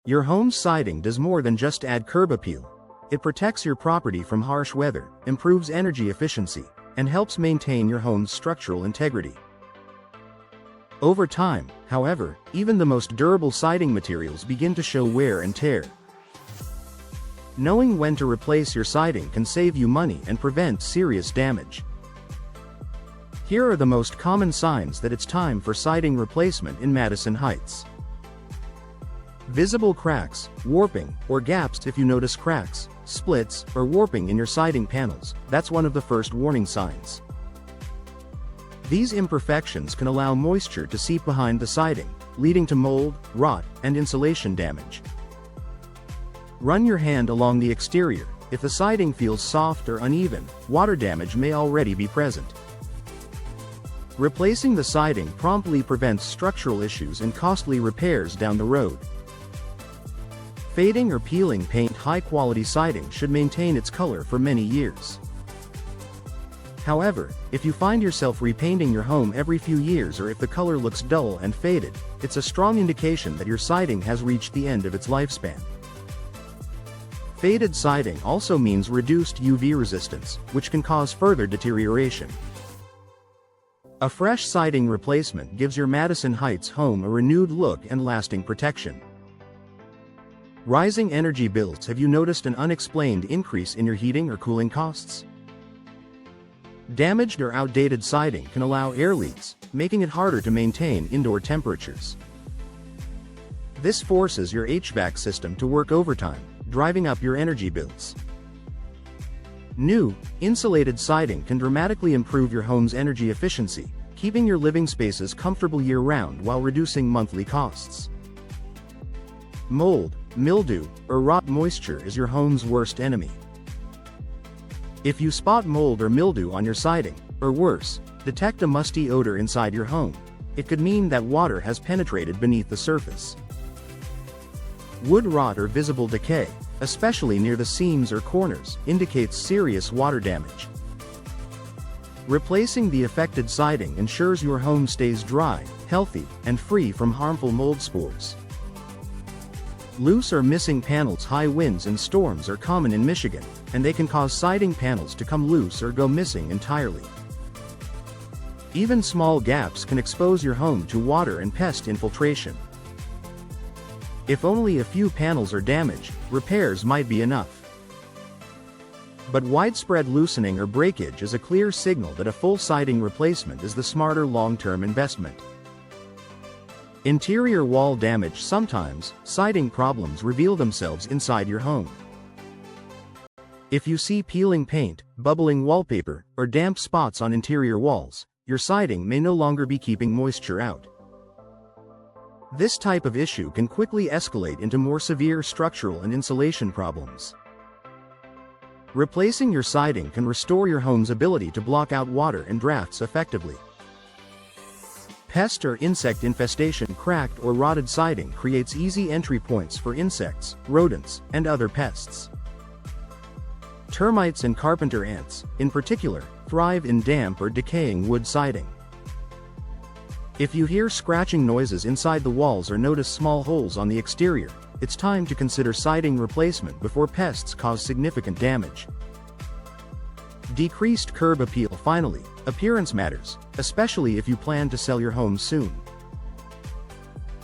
Your home's siding does more than just add curb appeal. It protects your property from harsh weather, improves energy efficiency, and helps maintain your home's structural integrity. Over time, however, even the most durable siding materials begin to show wear and tear. Knowing when to replace your siding can save you money and prevent serious damage. Here are the most common signs that it's time for siding replacement in Madison Heights. Visible cracks, warping, or gaps. If you notice cracks, splits, or warping in your siding panels, that's one of the first warning signs. These imperfections can allow moisture to seep behind the siding, leading to mold, rot, and insulation damage. Run your hand along the exterior. If the siding feels soft or uneven, water damage may already be present. Replacing the siding promptly prevents structural issues and costly repairs down the road. Fading or peeling paint. High-quality siding should maintain its color for many years. However, if you find yourself repainting your home every few years, or if the color looks dull and faded, it's a strong indication that your siding has reached the end of its lifespan. Faded siding also means reduced UV resistance, which can cause further deterioration. A fresh siding replacement gives your Madison Heights home a renewed look and lasting protection. Rising energy bills. Have you noticed an unexplained increase in your heating or cooling costs? Damaged or outdated siding can allow air leaks, making it harder to maintain indoor temperatures. This forces your HVAC system to work overtime, driving up your energy bills. New, insulated siding can dramatically improve your home's energy efficiency, keeping your living spaces comfortable year-round while reducing monthly costs. Mold, mildew, or rot. Moisture is your home's worst enemy. If you spot mold or mildew on your siding, or worse, detect a musty odor inside your home, it could mean that water has penetrated beneath the surface. Wood rot or visible decay, especially near the seams or corners, indicates serious water damage. Replacing the affected siding ensures your home stays dry, healthy, and free from harmful mold spores. Loose or missing panels. High winds and storms are common in Michigan, and they can cause siding panels to come loose or go missing entirely. Even small gaps can expose your home to water and pest infiltration. If only a few panels are damaged, repairs might be enough. But widespread loosening or breakage is a clear signal that a full siding replacement is the smarter long-term investment. Interior wall damage. Sometimes, siding problems reveal themselves inside your home. If you see peeling paint, bubbling wallpaper, or damp spots on interior walls, your siding may no longer be keeping moisture out. This type of issue can quickly escalate into more severe structural and insulation problems. Replacing your siding can restore your home's ability to block out water and drafts effectively. Pest or insect infestation. Cracked or rotted siding creates easy entry points for insects, rodents, and other pests. Termites and carpenter ants, in particular, thrive in damp or decaying wood siding. If you hear scratching noises inside the walls or notice small holes on the exterior, it's time to consider siding replacement before pests cause significant damage. Decreased curb appeal. Finally, appearance matters, especially if you plan to sell your home soon.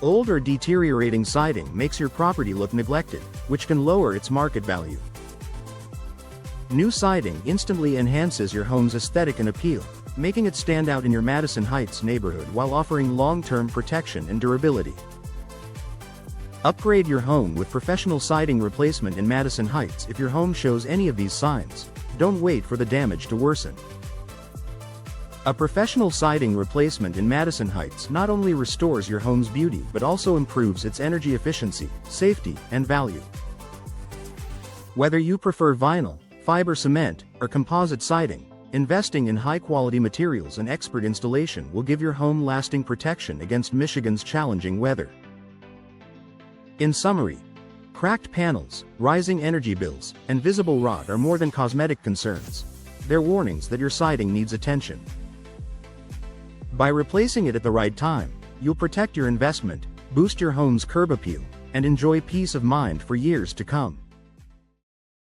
Old or deteriorating siding makes your property look neglected, which can lower its market value. New siding instantly enhances your home's aesthetic and appeal, making it stand out in your Madison Heights neighborhood while offering long-term protection and durability. Upgrade your home with professional siding replacement in Madison Heights. If your home shows any of these signs, don't wait for the damage to worsen. A professional siding replacement in Madison Heights not only restores your home's beauty but also improves its energy efficiency, safety, and value. Whether you prefer vinyl, fiber cement, or composite siding, investing in high-quality materials and expert installation will give your home lasting protection against Michigan's challenging weather. In summary, cracked panels, rising energy bills, and visible rot are more than cosmetic concerns. They're warnings that your siding needs attention. By replacing it at the right time, you'll protect your investment, boost your home's curb appeal, and enjoy peace of mind for years to come.